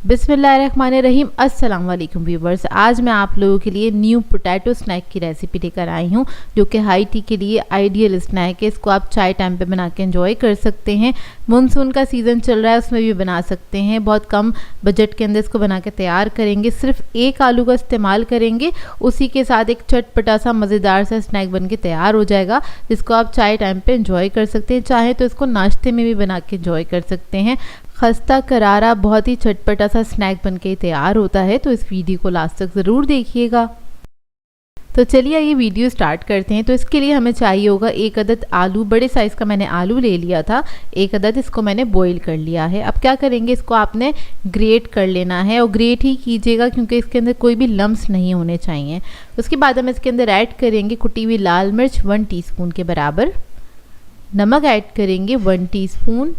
बिस्मिल्लाहिर्रहमानिर्रहीम। अस्सलाम वालेकुम व्यूवर्स। आज मैं आप लोगों के लिए न्यू पोटैटो स्नैक की रेसिपी लेकर आई हूँ, जो कि हाई टी के लिए आइडियल स्नैक है। इसको आप चाय टाइम पे बना के एंजॉय कर सकते हैं। मानसून का सीज़न चल रहा है, उसमें भी बना सकते हैं। बहुत कम बजट के अंदर इसको बना के तैयार करेंगे। सिर्फ एक आलू का इस्तेमाल करेंगे, उसी के साथ एक चटपटा सा मज़ेदार सा स्नैक बन के तैयार हो जाएगा, जिसको आप चाय टाइम पे एंजॉय कर सकते हैं। चाहे तो इसको नाश्ते में भी बना के एंजॉय कर सकते हैं। खस्ता करारा बहुत ही चटपटा सा स्नैक बनके तैयार होता है, तो इस वीडियो को लास्ट तक ज़रूर देखिएगा। तो चलिए ये वीडियो स्टार्ट करते हैं। तो इसके लिए हमें चाहिए होगा एक अदद आलू। बड़े साइज़ का मैंने आलू ले लिया था, एक अदद इसको मैंने बॉईल कर लिया है। अब क्या करेंगे, इसको आपने ग्रेट कर लेना है, और ग्रेट ही कीजिएगा क्योंकि इसके अंदर कोई भी लम्स नहीं होने चाहिए। उसके बाद हम इसके अंदर ऐड करेंगे कुटी हुई लाल मिर्च 1 टीस्पून के बराबर, नमक ऐड करेंगे 1 टीस्पून,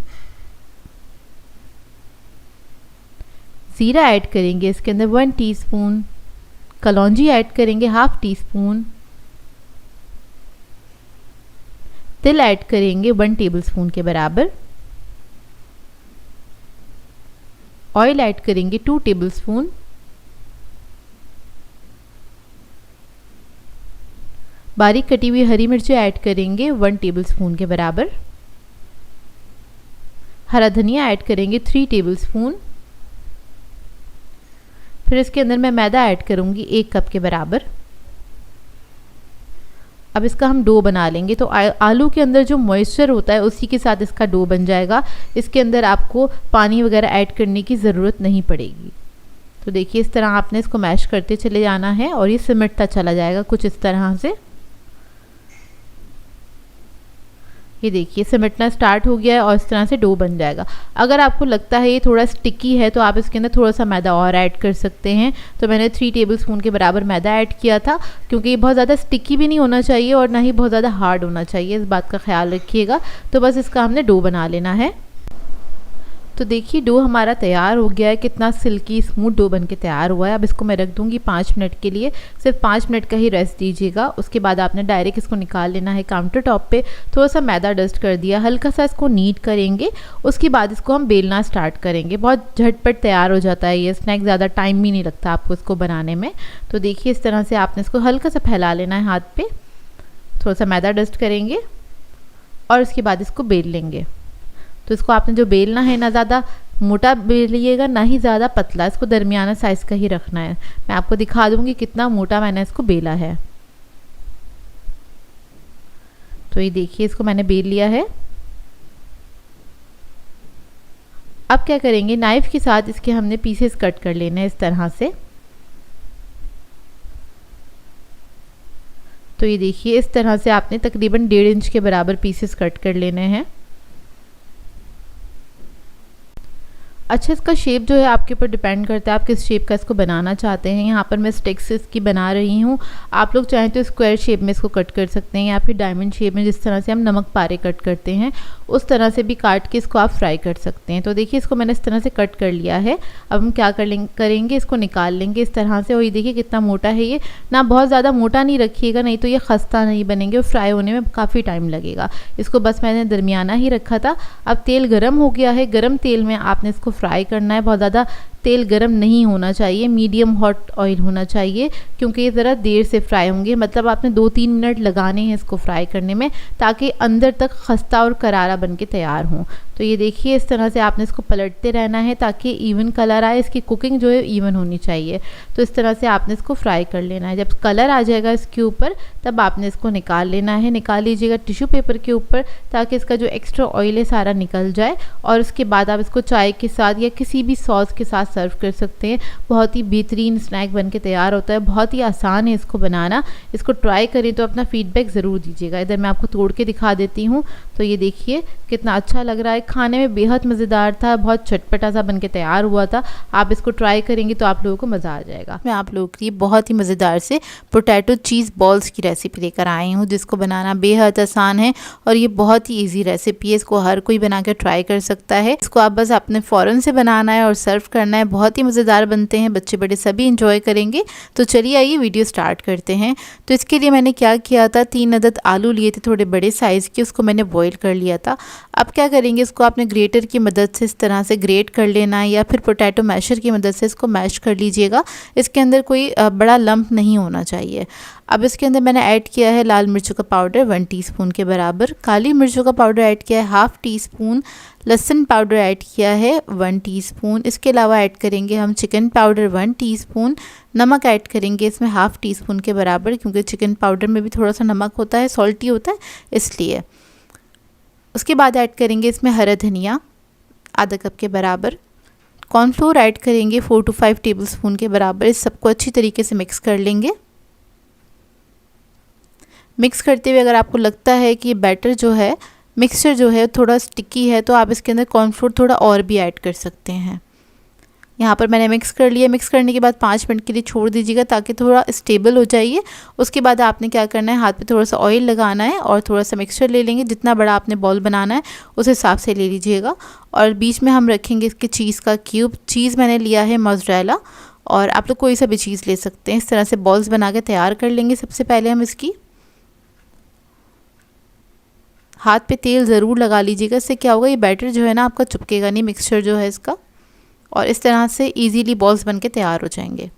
ज़ीरा ऐड करेंगे इसके अंदर 1 टीस्पून, कलौंजी ऐड करेंगे 1/2 टीस्पून, तिल ऐड करेंगे 1 टेबलस्पून के बराबर, ऑयल ऐड करेंगे 2 टेबलस्पून, बारीक कटी हुई हरी मिर्ची ऐड करेंगे 1 टेबलस्पून के बराबर, हरा धनिया ऐड करेंगे 3 टेबलस्पून। फिर इसके अंदर मैं मैदा ऐड करूँगी 1 कप के बराबर। अब इसका हम डो बना लेंगे। तो आलू के अंदर जो मॉइस्चर होता है उसी के साथ इसका डो बन जाएगा। इसके अंदर आपको पानी वगैरह ऐड करने की ज़रूरत नहीं पड़ेगी। तो देखिए इस तरह आपने इसको मैश करते चले जाना है और ये सिमटता चला जाएगा कुछ इस तरह से। ये देखिए सिमटना स्टार्ट हो गया है और इस तरह से डो बन जाएगा। अगर आपको लगता है ये थोड़ा स्टिकी है तो आप इसके अंदर थोड़ा सा मैदा और ऐड कर सकते हैं। तो मैंने 3 टेबलस्पून के बराबर मैदा ऐड किया था, क्योंकि ये बहुत ज़्यादा स्टिकी भी नहीं होना चाहिए और ना ही बहुत ज़्यादा हार्ड होना चाहिए, इस बात का ख्याल रखिएगा। तो बस इसका हमने डो बना लेना है। तो देखिए डो हमारा तैयार हो गया है, कितना सिल्की स्मूथ डो बनके तैयार हुआ है। अब इसको मैं रख दूंगी 5 मिनट के लिए। सिर्फ 5 मिनट का ही रेस्ट दीजिएगा। उसके बाद आपने डायरेक्ट इसको निकाल लेना है काउंटर टॉप पे। थोड़ा सा मैदा डस्ट कर दिया, हल्का सा इसको नीट करेंगे। उसके बाद इसको हम बेलना स्टार्ट करेंगे। बहुत झटपट तैयार हो जाता है ये स्नैक, ज़्यादा टाइम भी नहीं लगता आपको इसको बनाने में। तो देखिए इस तरह से आपने इसको हल्का सा फैला लेना है हाथ पे, थोड़ा सा मैदा डस्ट करेंगे और उसके बाद इसको बेल लेंगे। तो इसको आपने जो बेलना है, ना ज़्यादा मोटा बेलिएगा ना ही ज़्यादा पतला, इसको दरमियाना साइज़ का ही रखना है। मैं आपको दिखा दूंगी कितना मोटा मैंने इसको बेला है। तो ये देखिए इसको मैंने बेल लिया है। अब क्या करेंगे, नाइफ के साथ इसके हमने पीसेस कट कर लेने हैं इस तरह से। तो ये देखिए इस तरह से आपने तकरीबन 1.5 इंच के बराबर पीसेस कट कर लेने हैं। अच्छा, इसका शेप जो है आपके ऊपर डिपेंड करता है, आप किस शेप का इसको बनाना चाहते हैं। यहाँ पर मैं स्टिक्स इसकी बना रही हूँ। आप लोग चाहें तो स्क्वायर शेप में इसको कट कर सकते हैं, या फिर डायमंड शेप में, जिस तरह से हम नमक पारे कट करते हैं उस तरह से भी काट के इसको आप फ्राई कर सकते हैं। तो देखिए इसको मैंने इस तरह से कट कर लिया है। अब हम क्या करेंगे, इसको निकाल लेंगे इस तरह से। और ये देखिए कितना मोटा है ये, ना बहुत ज़्यादा मोटा नहीं रखिएगा, नहीं तो ये खस्ता नहीं बनेंगे और फ्राई होने में काफ़ी टाइम लगेगा। इसको बस मैंने दरमियाना ही रखा था। अब तेल गर्म हो गया है, गर्म तेल में आपने इसको फ्राई करना है। बहुत ज़्यादा तेल गरम नहीं होना चाहिए, मीडियम हॉट ऑयल होना चाहिए, क्योंकि ये ज़रा देर से फ्राई होंगे। मतलब आपने 2-3 मिनट लगाने हैं इसको फ्राई करने में, ताकि अंदर तक खस्ता और करारा बन के तैयार हों। तो ये देखिए इस तरह से आपने इसको पलटते रहना है ताकि इवन कलर आए। इसकी कुकिंग जो है इवन होनी चाहिए। तो इस तरह से आपने इसको फ्राई कर लेना है। जब कलर आ जाएगा इसके ऊपर, तब आपने इसको निकाल लेना है। निकाल लीजिएगा टिश्यू पेपर के ऊपर, ताकि इसका जो एक्स्ट्रा ऑयल है सारा निकल जाए। और उसके बाद आप इसको चाय के साथ या किसी भी सॉस के साथ सर्व कर सकते हैं। बहुत ही बेहतरीन स्नैक बनके तैयार होता है। बहुत ही आसान है इसको बनाना। इसको ट्राई करें तो अपना फीडबैक ज़रूर दीजिएगा। इधर मैं आपको तोड़ के दिखा देती हूँ। तो ये देखिए कितना अच्छा लग रहा है, खाने में बेहद मज़ेदार था, बहुत चटपटा सा बनके तैयार हुआ था। आप इसको ट्राई करेंगे तो आप लोगों को मज़ा आ जाएगा। मैं आप लोगों के लिए बहुत ही मज़ेदार से पोटैटो चीज़ बॉल्स की रेसिपी लेकर आई हूँ, जिसको बनाना बेहद आसान है और ये बहुत ही ईजी रेसिपी है। इसको हर कोई बना के ट्राई कर सकता है। इसको आप बस अपने फ़ौरन से बनाना है और सर्व करना है। बहुत ही मज़ेदार बनते हैं, बच्चे बड़े सभी इंजॉय करेंगे। तो चलिए आइए वीडियो स्टार्ट करते हैं। तो इसके लिए मैंने क्या किया था, 3 अदद आलू लिए थे थोड़े बड़े साइज़ के, उसको मैंने बॉईल कर लिया था। अब क्या करेंगे, इसको इसको आपने ग्रेटर की मदद से इस तरह से ग्रेट कर लेना है या फिर पोटैटो मैशर की मदद से इसको मैश कर लीजिएगा। इसके अंदर कोई बड़ा लंप नहीं होना चाहिए। अब इसके अंदर मैंने ऐड किया है लाल मिर्चों का पाउडर 1 टीस्पून के बराबर, काली मिर्चों का पाउडर ऐड किया है हाफ़ टीस्पून, लहसुन पाउडर ऐड किया है 1 टीस्पून। इसके अलावा ऐड करेंगे हम चिकन पाउडर 1 टीस्पून, नमक ऐड करेंगे इसमें हाफ़ टीस्पून के बराबर, क्योंकि चिकन पाउडर में भी थोड़ा सा नमक होता है, सॉल्टी होता है इसलिए। उसके बाद ऐड करेंगे इसमें हरा धनिया आधा कप के बराबर, कॉर्नफ्लोर ऐड करेंगे 4 to 5 टेबलस्पून के बराबर। इस सबको अच्छी तरीके से मिक्स कर लेंगे। मिक्स करते हुए अगर आपको लगता है कि बैटर जो है, मिक्सचर जो है थोड़ा स्टिकी है, तो आप इसके अंदर कॉर्नफ्लोर थोड़ा और भी ऐड कर सकते हैं। यहाँ पर मैंने मिक्स कर लिया। मिक्स करने के बाद 5 मिनट के लिए छोड़ दीजिएगा ताकि थोड़ा स्टेबल हो जाइए। उसके बाद आपने क्या करना है, हाथ पे थोड़ा सा ऑयल लगाना है और थोड़ा सा मिक्सचर ले लेंगे। जितना बड़ा आपने बॉल बनाना है उस हिसाब से ले लीजिएगा। और बीच में हम रखेंगे इसके चीज़ का क्यूब। चीज़ मैंने लिया है मोज़रेला, और आप लोग कोई सा भी चीज़ ले सकते हैं। इस तरह से बॉल्स बना के तैयार कर लेंगे। सबसे पहले हम इसकी हाथ पे तेल ज़रूर लगा लीजिएगा। इससे क्या होगा, ये बैटर जो है ना आपका चिपकेगा नहीं, मिक्सचर जो है इसका, और इस तरह से इजीली बॉल्स बनके तैयार हो जाएंगे।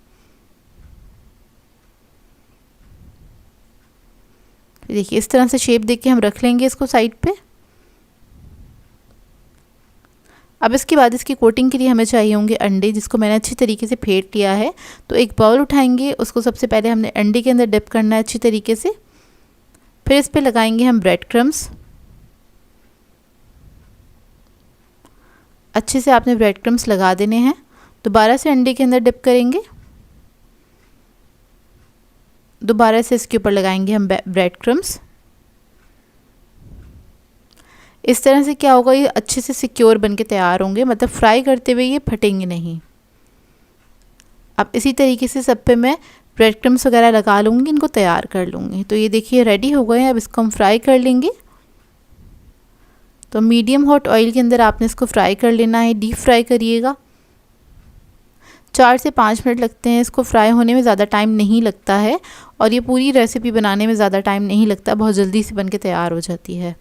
देखिए इस तरह से शेप देके हम रख लेंगे इसको साइड पे। अब इसके बाद इसकी कोटिंग के लिए हमें चाहिए होंगे अंडे, जिसको मैंने अच्छी तरीके से फेंट लिया है। तो एक बाउल उठाएंगे, उसको सबसे पहले हमने अंडे के अंदर डिप करना है अच्छी तरीके से। फिर इस पे लगाएंगे हम ब्रेड क्रम्स। अच्छे से आपने ब्रेड क्रम्स लगा देने हैं। दोबारा से अंडे के अंदर डिप करेंगे, दोबारा से इसके ऊपर लगाएंगे हम ब्रेड क्रम्स। इस तरह से क्या होगा, ये अच्छे से सिक्योर बन के तैयार होंगे, मतलब फ्राई करते हुए ये फटेंगे नहीं। अब इसी तरीके से सब पे मैं ब्रेड क्रम्स वगैरह लगा लूँगी, इनको तैयार कर लूँगी। तो ये देखिए रेडी हो गए हैं। अब इसको हम फ्राई कर लेंगे। तो मीडियम हॉट ऑयल के अंदर आपने इसको फ्राई कर लेना है। डीप फ्राई करिएगा। 4 से 5 मिनट लगते हैं इसको फ्राई होने में, ज़्यादा टाइम नहीं लगता है। और ये पूरी रेसिपी बनाने में ज़्यादा टाइम नहीं लगता, बहुत जल्दी से बन के तैयार हो जाती है।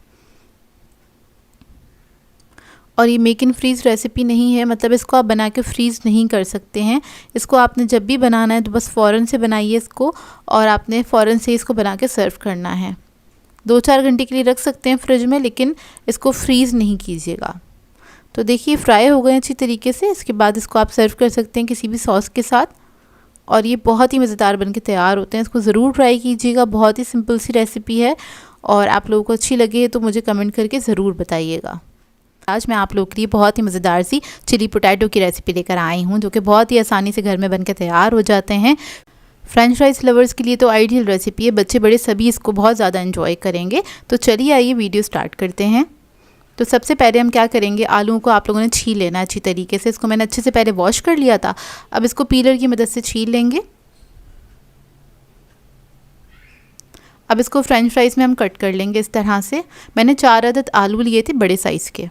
और ये मेक इन फ्रीज़ रेसिपी नहीं है, मतलब इसको आप बना के फ्रीज़ नहीं कर सकते हैं। इसको आपने जब भी बनाना है तो बस फ़ौरन से बनाइए इसको, और आपने फ़ौरन से इसको बना के सर्व करना है। 2-4 घंटे के लिए रख सकते हैं फ्रिज में, लेकिन इसको फ्रीज़ नहीं कीजिएगा। तो देखिए फ्राई हो गए अच्छी तरीके से। इसके बाद इसको आप सर्व कर सकते हैं किसी भी सॉस के साथ, और ये बहुत ही मज़ेदार बन के तैयार होते हैं। इसको ज़रूर ट्राई कीजिएगा। बहुत ही सिंपल सी रेसिपी है, और आप लोगों को अच्छी लगे तो मुझे कमेंट करके ज़रूर बताइएगा। आज मैं आप लोगों के लिए बहुत ही मज़ेदार सी चिली पोटैटो की रेसिपी लेकर आई हूँ, जो कि बहुत ही आसानी से घर में बन के तैयार हो जाते हैं। फ्रेंच फ्राइज़ लवर्स के लिए तो आइडियल रेसिपी है। बच्चे बड़े सभी इसको बहुत ज़्यादा एंजॉय करेंगे। तो चलिए आइए वीडियो स्टार्ट करते हैं। तो सबसे पहले हम क्या करेंगे, आलूओं को आप लोगों ने छील लेना है अच्छी तरीके से। इसको मैंने अच्छे से पहले वॉश कर लिया था। अब इसको पीलर की मदद से छील लेंगे। अब इसको फ्रेंच फ्राइज़ में हम कट कर लेंगे इस तरह से। मैंने 4 अदद आलू लिए थे बड़े साइज़ के।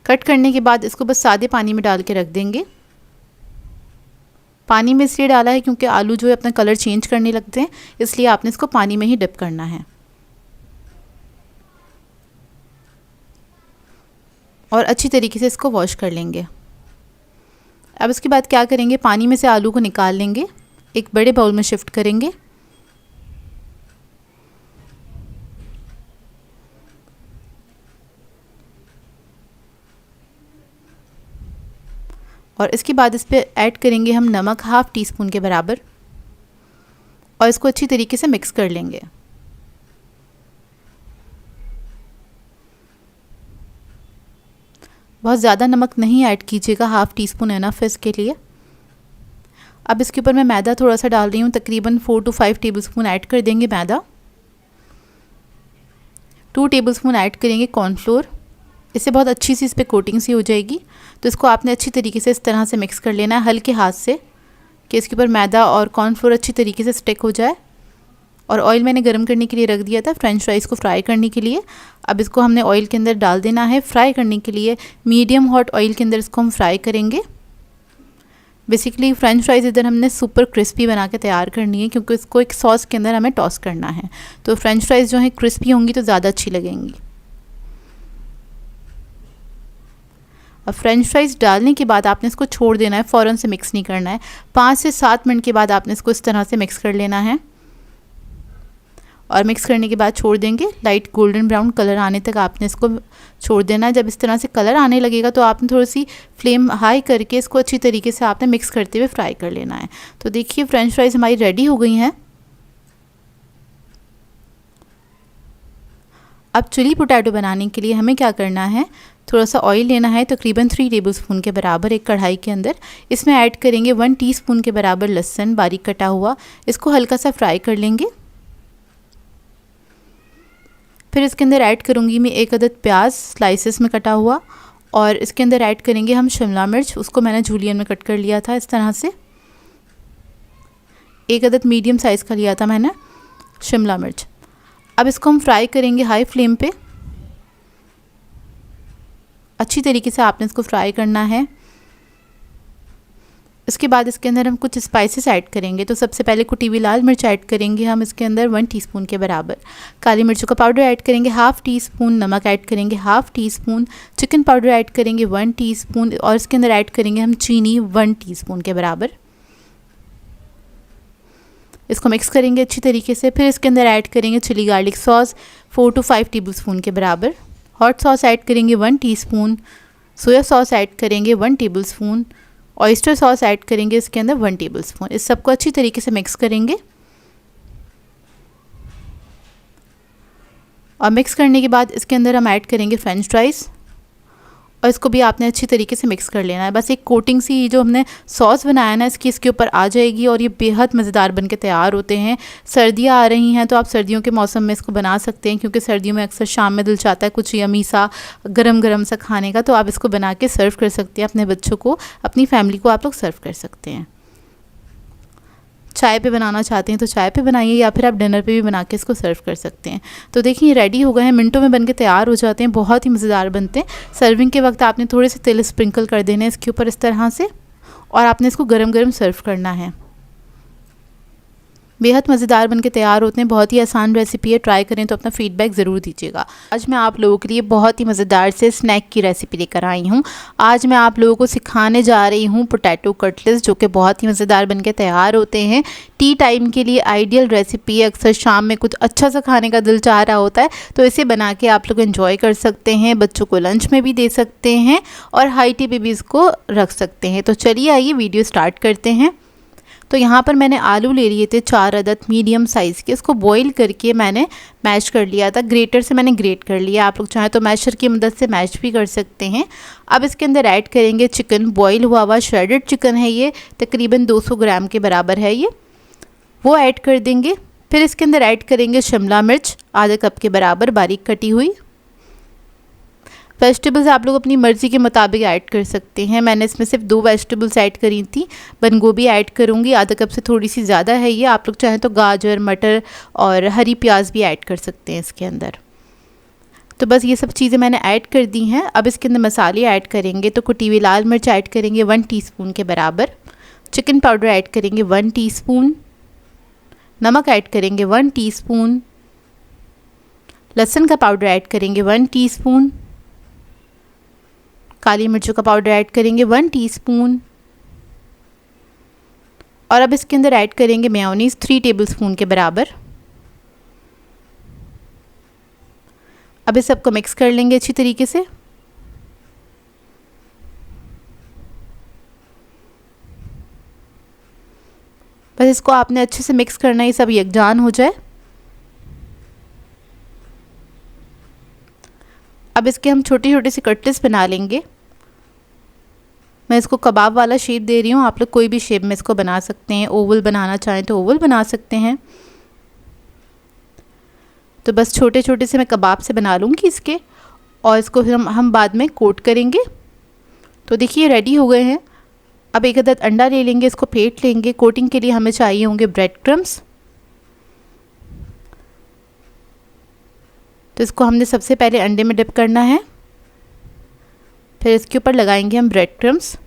कट करने के बाद इसको बस सादे पानी में डाल के रख देंगे। पानी में इसलिए डाला है क्योंकि आलू जो है अपना कलर चेंज करने लगते हैं, इसलिए आपने इसको पानी में ही डिप करना है। और अच्छी तरीके से इसको वॉश कर लेंगे। अब इसके बाद क्या करेंगे, पानी में से आलू को निकाल लेंगे, एक बड़े बाउल में शिफ्ट करेंगे। और इसके बाद इस पर ऐड करेंगे हम नमक हाफ़ टीस्पून के बराबर, और इसको अच्छी तरीके से मिक्स कर लेंगे। बहुत ज़्यादा नमक नहीं ऐड कीजिएगा, हाफ़ टीस्पून एनफ है इसके लिए। अब इसके ऊपर मैं मैदा थोड़ा सा डाल रही हूँ, तकरीबन 4 to 5 टेबलस्पून ऐड कर देंगे मैदा। 2 टेबलस्पून ऐड करेंगे कॉर्नफ्लोर। इससे बहुत अच्छी सी इस पर कोटिंग सी हो जाएगी। तो इसको आपने अच्छी तरीके से इस तरह से मिक्स कर लेना है हल्के हाथ से, कि इसके ऊपर मैदा और कॉर्नफ्लोर अच्छी तरीके से स्टिक हो जाए। और ऑयल मैंने गर्म करने के लिए रख दिया था फ्रेंच फ्राइज़ को फ्राई करने के लिए। अब इसको हमने ऑयल के अंदर डाल देना है फ्राई करने के लिए। मीडियम हॉट ऑयल के अंदर इसको हम फ्राई करेंगे। बेसिकली फ्रेंच फ्राइज़ इधर हमने सुपर क्रिस्पी बना के तैयार करनी है, क्योंकि इसको एक सॉस के अंदर हमें टॉस करना है। तो फ्रेंच फ्राइज़ जो है क्रिस्पी होंगी तो ज़्यादा अच्छी लगेंगी। अब फ्रेंच फ्राइज़ डालने के बाद आपने इसको छोड़ देना है, फ़ौरन से मिक्स नहीं करना है। 5 से 7 मिनट के बाद आपने इसको इस तरह से मिक्स कर लेना है, और मिक्स करने के बाद छोड़ देंगे। लाइट गोल्डन ब्राउन कलर आने तक आपने इसको छोड़ देना है। जब इस तरह से कलर आने लगेगा तो आपने थोड़ी सी फ्लेम हाई करके इसको अच्छी तरीके से आपने मिक्स करते हुए फ्राई कर लेना है। तो देखिए फ्रेंच फ्राइज़ हमारी रेडी हो गई हैं। अब चिली पोटैटो बनाने के लिए हमें क्या करना है, थोड़ा सा ऑयल लेना है, तकरीबन 3 टेबलस्पून के बराबर एक कढ़ाई के अंदर। इसमें ऐड करेंगे 1 टीस्पून के बराबर लहसुन बारीक कटा हुआ। इसको हल्का सा फ्राई कर लेंगे। फिर इसके अंदर ऐड करूँगी मैं 1 अदद प्याज स्लाइसेस में कटा हुआ, और इसके अंदर ऐड करेंगे हम शिमला मिर्च। उसको मैंने जूलियन में कट कर लिया था इस तरह से। 1 अदद मीडियम साइज़ का लिया था मैंने शिमला मिर्च। अब इसको हम फ्राई करेंगे हाई फ्लेम पे। अच्छी तरीके से आपने इसको फ्राई करना है। इसके बाद इसके अंदर हम कुछ स्पाइसेस ऐड करेंगे। तो सबसे पहले कुटी हुई लाल मिर्च ऐड करेंगे हम इसके अंदर 1 टीस्पून के बराबर। काली मिर्चों का पाउडर ऐड करेंगे हाफ़ टीस्पून। नमक ऐड करेंगे half teaspoon. Chicken powder add करेंगे 1 टीस्पून, और इसके अंदर ऐड करेंगे हम चीनी 1 टीस्पून के बराबर। इसको मिक्स करेंगे अच्छी तरीके से। फिर इसके अंदर ऐड करेंगे chilli garlic sauce 4 to 5 tablespoon के बराबर। हॉट सॉस ऐड करेंगे 1 टीस्पून। सोया सॉस ऐड करेंगे 1 टेबलस्पून। ऑयस्टर सॉस ऐड करेंगे इसके अंदर 1 टेबलस्पून। इस सबको अच्छी तरीके से मिक्स करेंगे, और मिक्स करने के बाद इसके अंदर हम ऐड करेंगे फ्रेंच फ्राइज़, और इसको भी आपने अच्छी तरीके से मिक्स कर लेना है। बस एक कोटिंग सी जो हमने सॉस बनाया ना इसके ऊपर आ जाएगी, और ये बेहद मज़ेदार बन के तैयार होते हैं। सर्दियाँ आ रही हैं तो आप सर्दियों के मौसम में इसको बना सकते हैं, क्योंकि सर्दियों में अक्सर शाम में दिल चाहता है कुछ यमी सा गरम गरम सा खाने का। तो आप इसको बना के सर्व कर सकते हैं अपने बच्चों को, अपनी फैमिली को आप लोग सर्व कर सकते हैं। चाय पे बनाना चाहते हैं तो चाय पे बनाइए, या फिर आप डिनर पे भी बना के इसको सर्व कर सकते हैं। तो देखिए ये रेडी हो गए हैं, मिनटों में बन के तैयार हो जाते हैं, बहुत ही मज़ेदार बनते हैं। सर्विंग के वक्त आपने थोड़े से तेल स्प्रिंकल कर देने इसके ऊपर इस तरह से, और आपने इसको गरम गरम सर्व करना है। बेहद मज़ेदार बनके तैयार होते हैं। बहुत ही आसान रेसिपी है, ट्राई करें तो अपना फीडबैक ज़रूर दीजिएगा। आज मैं आप लोगों के लिए बहुत ही मज़ेदार से स्नैक की रेसिपी लेकर आई हूँ। आज मैं आप लोगों को सिखाने जा रही हूँ पोटैटो कटलेट्स, जो कि बहुत ही मज़ेदार बनके तैयार होते हैं। टी टाइम के लिए आइडियल रेसिपी है। अक्सर शाम में कुछ अच्छा सा खाने का दिल चाह रहा होता है, तो इसे बना के आप लोग एंजॉय कर सकते हैं। बच्चों को लंच में भी दे सकते हैं, और हाई टी बेबीज़ को रख सकते हैं। तो चलिए आइए वीडियो स्टार्ट करते हैं। तो यहाँ पर मैंने आलू ले लिए थे 4 अदद मीडियम साइज़ के। इसको बॉईल करके मैंने मैश कर लिया था, ग्रेटर से मैंने ग्रेट कर लिया। आप लोग चाहें तो मैशर की मदद से मैश भी कर सकते हैं। अब इसके अंदर ऐड करेंगे चिकन, बॉईल हुआ श्रेडेड चिकन है ये, तकरीबन 200 ग्राम के बराबर है ये, वो ऐड कर देंगे। फिर इसके अंदर ऐड करेंगे शिमला मिर्च आधा कप के बराबर बारीक कटी हुई। वेजिटेबल्स आप लोग अपनी मर्ज़ी के मुताबिक ऐड कर सकते हैं। मैंने इसमें सिर्फ 2 वेजिटेबल्स ऐड करी थी। बंद गोभी ऐड करूँगी, आधा कप से थोड़ी सी ज़्यादा है ये। आप लोग चाहें तो गाजर, मटर और हरी प्याज भी ऐड कर सकते हैं इसके अंदर। तो बस ये सब चीज़ें मैंने ऐड कर दी हैं। अब इसके अंदर मसाले ऐड करेंगे। तो कुटी हुई लाल मिर्च ऐड करेंगे 1 टीस्पून के बराबर। चिकन पाउडर ऐड करेंगे 1 टीस्पून। नमक ऐड करेंगे 1 टीस्पून। लहसुन का पाउडर ऐड करेंगे 1 टीस्पून। काली मिर्चों का पाउडर ऐड करेंगे 1 टीस्पून, और अब इसके अंदर ऐड करेंगे मेयोनीज़ 3 टेबलस्पून के बराबर। अब इस सबको मिक्स कर लेंगे अच्छी तरीके से। बस इसको आपने अच्छे से मिक्स करना है, ये सब यकजान हो जाए। अब इसके हम छोटे छोटे से कटलेट्स बना लेंगे। मैं इसको कबाब वाला शेप दे रही हूँ, आप लोग कोई भी शेप में इसको बना सकते हैं। ओवल बनाना चाहें तो ओवल बना सकते हैं। तो बस छोटे छोटे से मैं कबाब से बना लूँगी इसके, और इसको फिर हम बाद में कोट करेंगे। तो देखिए रेडी हो गए हैं। अब 1 अदद अंडा ले लेंगे, इसको फेंट लेंगे। कोटिंग के लिए हमें चाहिए होंगे ब्रेड क्रम्स। तो इसको हमने सबसे पहले अंडे में डिप करना है, फिर इसके ऊपर लगाएंगे हम ब्रेड क्रम्स।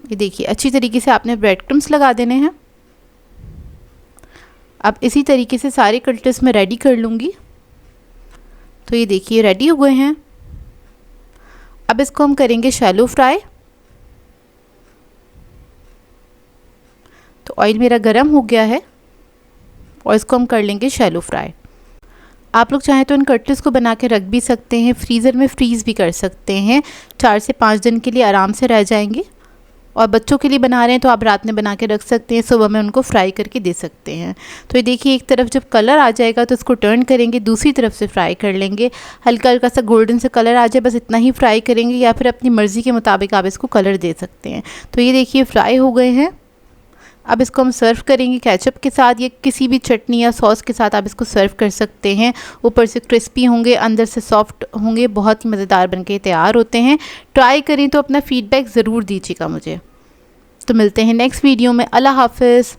ये देखिए अच्छी तरीके से आपने ब्रेड क्रम्स लगा देने हैं। अब इसी तरीके से सारे कटलेट्स मैं रेडी कर लूँगी। तो ये देखिए रेडी हो गए हैं। अब इसको हम करेंगे शैलो फ्राई। तो ऑयल मेरा गरम हो गया है और इसको हम कर लेंगे शैलो फ्राई। आप लोग चाहें तो इन कटलेट्स को बना के रख भी सकते हैं, फ्रीज़र में फ्रीज़ भी कर सकते हैं। 4 से 5 दिन के लिए आराम से रह जाएंगे। और बच्चों के लिए बना रहे हैं तो आप रात में बना के रख सकते हैं, सुबह में उनको फ्राई करके दे सकते हैं। तो ये देखिए एक तरफ जब कलर आ जाएगा तो इसको टर्न करेंगे, दूसरी तरफ से फ्राई कर लेंगे। हल्का हल्का सा गोल्डन से कलर आ जाए बस इतना ही फ्राई करेंगे, या फिर अपनी मर्ज़ी के मुताबिक आप इसको कलर दे सकते हैं। तो ये देखिए फ्राई हो गए हैं। अब इसको हम सर्व करेंगे केचप के साथ या किसी भी चटनी या सॉस के साथ आप इसको सर्व कर सकते हैं। ऊपर से क्रिस्पी होंगे, अंदर से सॉफ्ट होंगे, बहुत ही मज़ेदार बनके तैयार होते हैं। ट्राई करें तो अपना फ़ीडबैक ज़रूर दीजिएगा मुझे। तो मिलते हैं नेक्स्ट वीडियो में। अल्लाह हाफ़िज़।